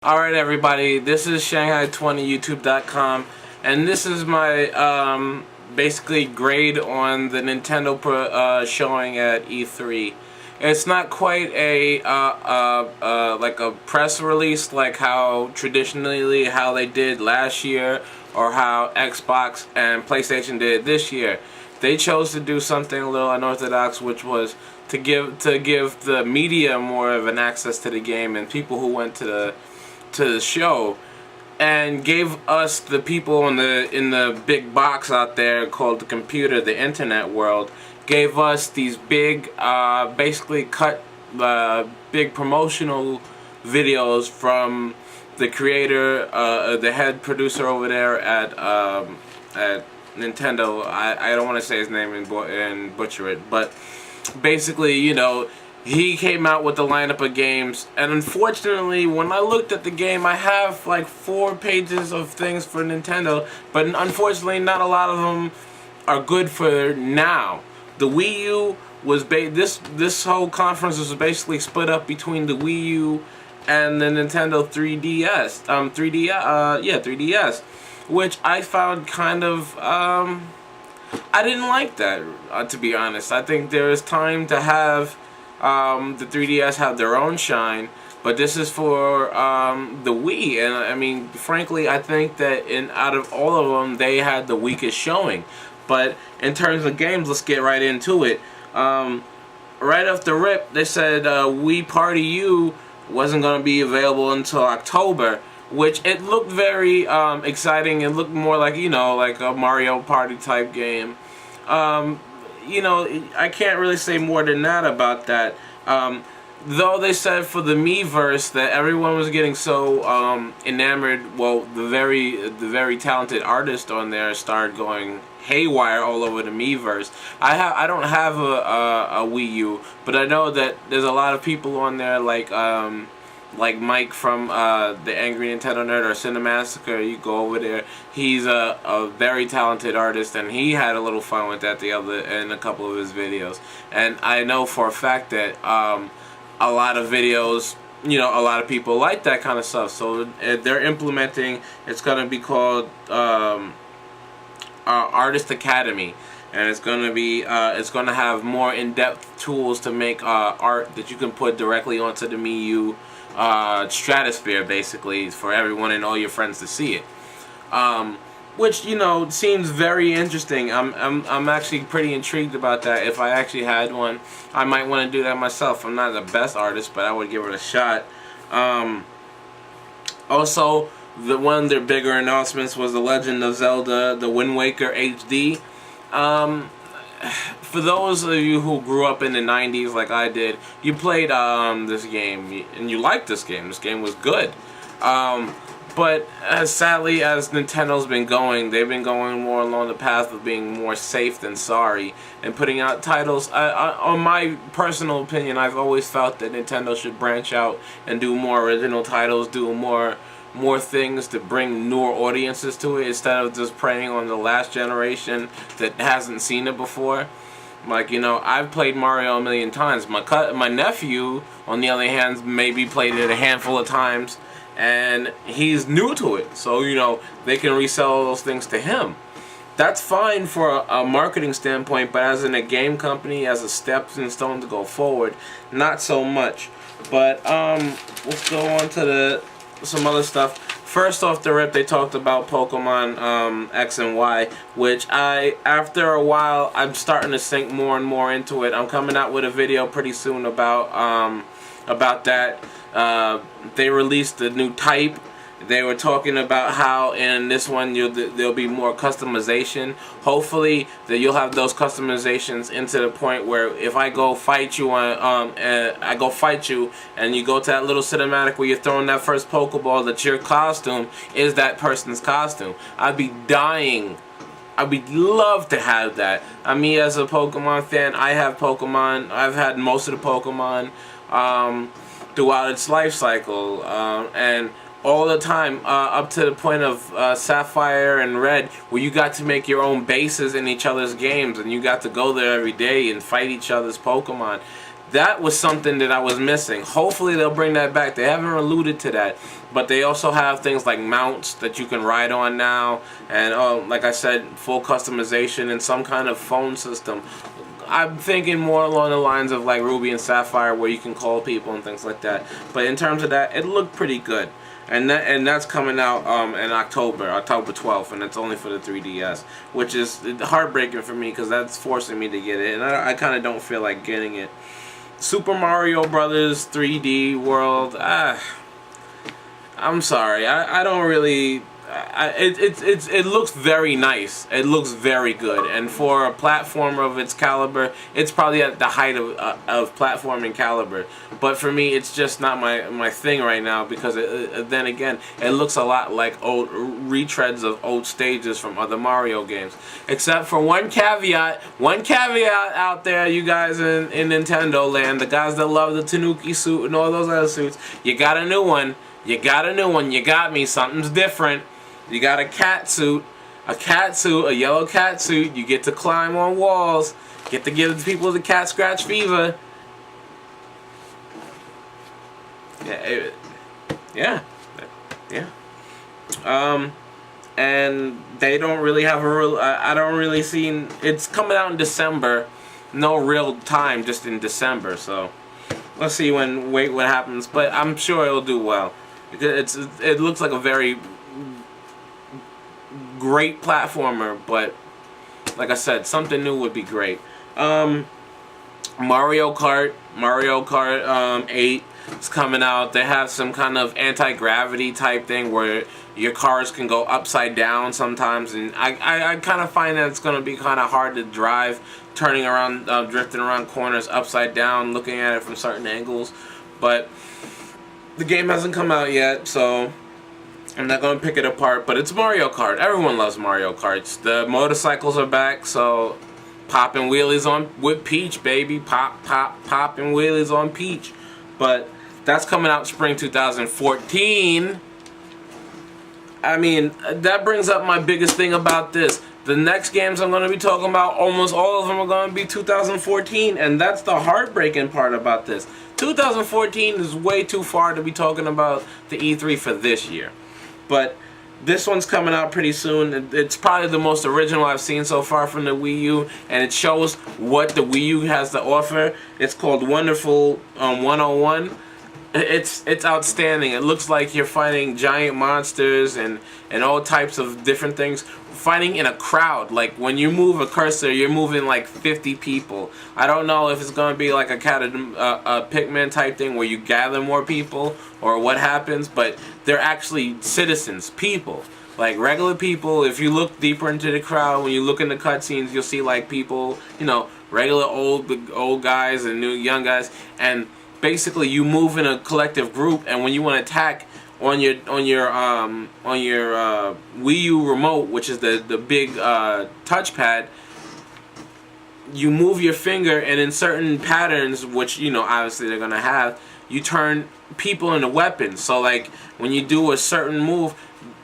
Alright everybody, this is Shanghai20YouTube.com, and this is my basically grade on the Nintendo showing at E3. It's not quite a like a press release like how traditionally how they did last year or how Xbox and PlayStation did this year. They chose to do something a little unorthodox, which was to give the media more of an access to the game, and people who went to the show, and gave us the people in the big box out there called the computer, the internet world, gave us these big basically cut big promotional videos from the creator, the head producer over there at Nintendo. I don't want to say his name and butcher it, but basically, you know, he came out with the lineup of games, and unfortunately, when I looked at the game, I have like 4 pages of things for Nintendo, but unfortunately, not a lot of them are good for now. The Wii U was this whole conference was basically split up between the Wii U and the Nintendo 3DS, 3DS, which I found kind of I didn't like that, to be honest. I think there is time to have the 3DS have their own shine, but this is for the Wii, and I mean, frankly, I think that out of all of them, they had the weakest showing. But in terms of games, let's get right into it. Right off the rip, they said Wii Party U wasn't going to be available until October, which it looked very exciting. It looked more like, you know, like a Mario Party type game. You know, I can't really say more than that about that. Though they said for the Miiverse that everyone was getting so enamored, well, the very talented artist on there started going haywire all over the Miiverse. I don't have a Wii U, but I know that there's a lot of people on there like Mike from the Angry Nintendo Nerd or Cinemassacre. You go over there. He's a very talented artist, and he had a little fun with that in a couple of his videos. And I know for a fact that a lot of videos, you know, a lot of people like that kind of stuff. So they're implementing. It's gonna be called Artist Academy, and it's gonna have more in-depth tools to make art that you can put directly onto the Mii U stratosphere, basically, for everyone and all your friends to see it. Which, you know, seems very interesting. I'm actually pretty intrigued about that. If I actually had one, I might want to do that myself. I'm not the best artist, but I would give it a shot. Also, one of their bigger announcements was The Legend of Zelda: The Wind Waker HD. For those of you who grew up in the 90s like I did, you played this game, and you liked this game. This game was good. But as sadly as Nintendo's been going, they've been going more along the path of being more safe than sorry and putting out titles. On my personal opinion, I've always felt that Nintendo should branch out and do more original titles, do more things to bring newer audiences to it, instead of just preying on the last generation that hasn't seen it before. Like, you know, I've played Mario a million times. My nephew, on the other hand, maybe played it a handful of times, and he's new to it. So, you know, they can resell those things to him. That's fine for a marketing standpoint, but as in a game company, as a stepping stone to go forward, not so much. But let's go on to some other stuff. First off the rip, they talked about Pokemon X and Y, which after a while, I'm starting to sink more and more into it. I'm coming out with a video pretty soon about that. They released the new type. They were talking about how in this one there'll be more customization. Hopefully that you'll have those customizations into the point where if I go fight you and you go to that little cinematic where you're throwing that first Pokeball, that your costume is that person's costume. I'd be dying. I would love to have that. I mean, as a Pokemon fan, I have Pokemon. I've had most of the Pokemon throughout its life cycle, and all the time, up to the point of Sapphire and Red, where you got to make your own bases in each other's games, and you got to go there every day and fight each other's Pokemon. That was something that I was missing. Hopefully they'll bring that back. They haven't alluded to that. But they also have things like mounts that you can ride on now. And like I said, full customization and some kind of phone system. I'm thinking more along the lines of like Ruby and Sapphire, where you can call people and things like that. But in terms of that, it looked pretty good. And that's coming out in October 12th, and it's only for the 3DS, which is heartbreaking for me because that's forcing me to get it, and I kind of don't feel like getting it. Super Mario Brothers 3D World, I'm sorry, I don't really. It looks very nice. It looks very good, and for a platformer of its caliber, it's probably at the height of platforming caliber. But for me, it's just not my thing right now because then again, it looks a lot like old retreads of old stages from other Mario games. Except for one caveat out there, you guys in Nintendo land, the guys that love the Tanuki suit and all those other suits, you got a new one. You got a new one. You got me. Something's different. You got a cat suit, a yellow cat suit. You get to climb on walls, get to give people the cat scratch fever. Yeah. And they don't really have a real. I don't really see. It's coming out in December, no real time, just in December. So let's see what happens. But I'm sure it'll do well because it looks like a very great platformer, but like I said, something new would be great. Mario Kart 8 is coming out. They have some kind of anti-gravity type thing where your cars can go upside down sometimes, and I kind of find that it's going to be kind of hard to drive, turning around, drifting around corners upside down, looking at it from certain angles. But the game hasn't come out yet, so I'm not going to pick it apart, but it's Mario Kart. Everyone loves Mario Karts. The motorcycles are back, so popping wheelies on with Peach, baby. Popping wheelies on Peach. But that's coming out spring 2014. I mean, that brings up my biggest thing about this. The next games I'm going to be talking about, almost all of them are going to be 2014, and that's the heartbreaking part about this. 2014 is way too far to be talking about the E3 for this year. But this one's coming out pretty soon. It's probably the most original I've seen so far from the Wii U, and it shows what the Wii U has to offer. It's called Wonderful 101. It's outstanding. It looks like you're fighting giant monsters and all types of different things. Fighting in a crowd. Like when you move a cursor, you're moving like 50 people. I don't know if it's going to be like a Pikmin type thing where you gather more people or what happens, but they're actually citizens, people. Like regular people. If you look deeper into the crowd, when you look in the cutscenes, you'll see like people, you know, regular old guys and new young guys, and basically you move in a collective group, and when you want to attack on your Wii U remote, which is the big touchpad, you move your finger, and in certain patterns, which you know obviously they're gonna have, you turn people into weapons. So like when you do a certain move,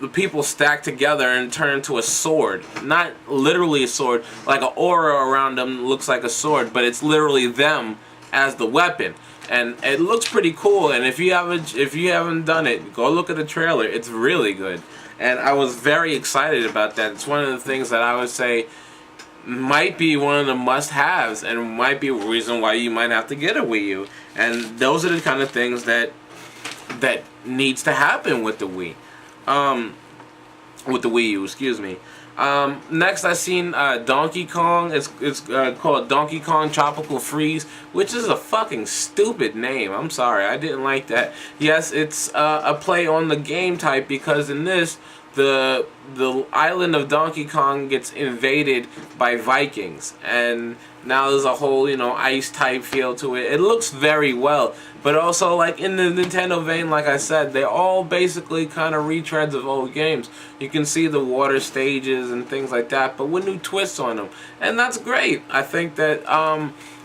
the people stack together and turn into a sword. Not literally a sword, like an aura around them looks like a sword, but it's literally them as the weapon. And it looks pretty cool, and if you haven't done it, go look at the trailer. It's really good. And I was very excited about that. It's one of the things that I would say might be one of the must-haves, and might be a reason why you might have to get a Wii U. And those are the kind of things that needs to happen with the Wii. With the Wii U, excuse me. Next I seen Donkey Kong. It's called Donkey Kong Tropical Freeze, which is a fucking stupid name. I'm sorry, I didn't like that. Yes, it's a play on the game type, because in this, the island of Donkey Kong gets invaded by Vikings, and now there's a whole, you know, ice type feel to it. It looks very well, but also like in the Nintendo vein, like I said, they're all basically kind of retreads of old games. You can see the water stages and things like that, but with new twists on them, and that's great. I think that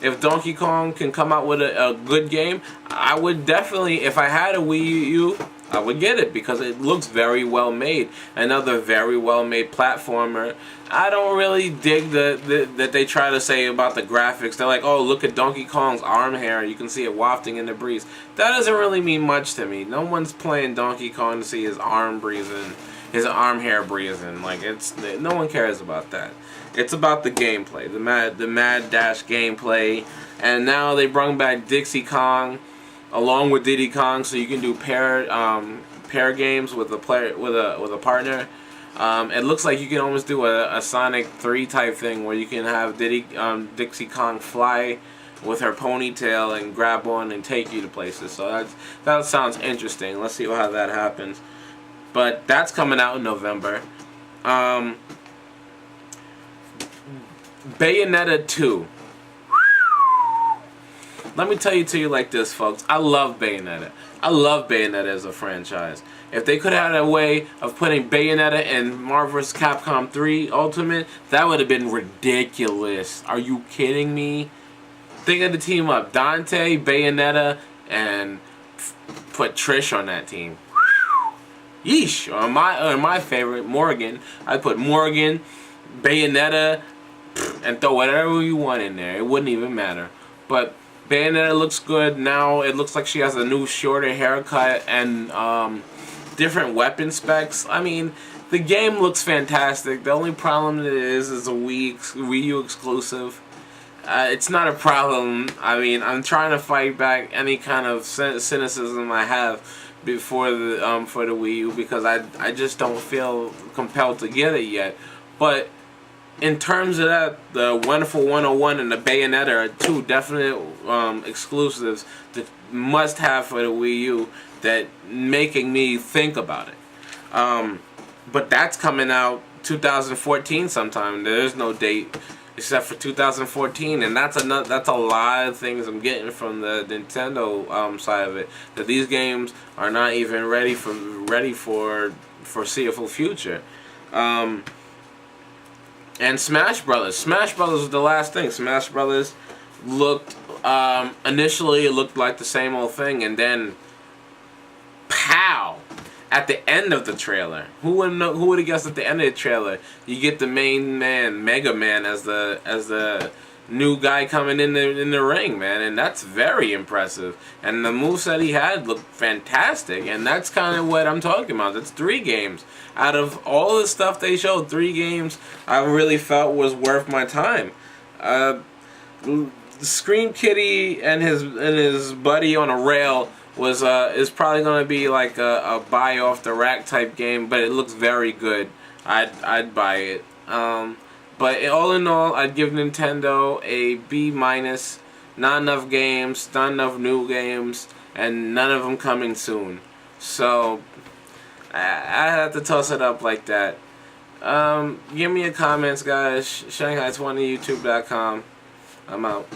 if Donkey Kong can come out with a good game, I would definitely, if I had a Wii U, I would get it because it looks very well made. Another very well made platformer. I don't really dig that they try to say about the graphics. They're like, oh, look at Donkey Kong's arm hair. You can see it wafting in the breeze. That doesn't really mean much to me. No one's playing Donkey Kong to see his arm breezing, his arm hair breezing. Like, no one cares about that. It's about the gameplay, the Mad Dash gameplay. And now they brought back Dixie Kong along with Diddy Kong, so you can do pair games with a player with a partner. It looks like you can almost do a Sonic 3 type thing where you can have Dixie Kong fly with her ponytail and grab on and take you to places. So that sounds interesting. Let's see how that happens. But that's coming out in November. Bayonetta 2. Let me tell you like this, folks. I love Bayonetta. I love Bayonetta as a franchise. If they could have had a way of putting Bayonetta in Marvel vs. Capcom 3 Ultimate, that would have been ridiculous. Are you kidding me? Think of the team up. Dante, Bayonetta, and put Trish on that team. Yeesh. Or my favorite, Morgan. I'd put Morgan, Bayonetta, and throw whatever you want in there. It wouldn't even matter. But Bayonetta looks good now. It looks like she has a new shorter haircut and different weapon specs. I mean, the game looks fantastic. The only problem is a Wii U exclusive. It's not a problem. I mean, I'm trying to fight back any kind of cynicism I have before for the Wii U because I just don't feel compelled to get it yet. But in terms of that, the Wonderful 101 and the Bayonetta are two definite exclusives that must have for the Wii U that making me think about it. But that's coming out 2014 sometime. There's no date except for 2014, and that's a lot of things I'm getting from the Nintendo side of it. That these games are not even ready for foreseeable future. And Smash Brothers. Smash Brothers was the last thing. Smash Brothers looked initially it looked like the same old thing, and then pow! At the end of the trailer, who would have guessed at the end of the trailer you get the main man, Mega Man, as the new guy coming in the ring, man, and that's very impressive. And the moveset he had looked fantastic, and that's kind of what I'm talking about. That's 3 games out of all the stuff they showed. 3 games I really felt was worth my time. Scream Kitty and his buddy on a rail is probably gonna be like a buy off the rack type game, but it looks very good. I'd buy it. But all in all, I'd give Nintendo a B-. Not enough games, not enough new games, and none of them coming soon. So I have to toss it up like that. Give me your comments, guys. Shanghai20youtube.com. I'm out.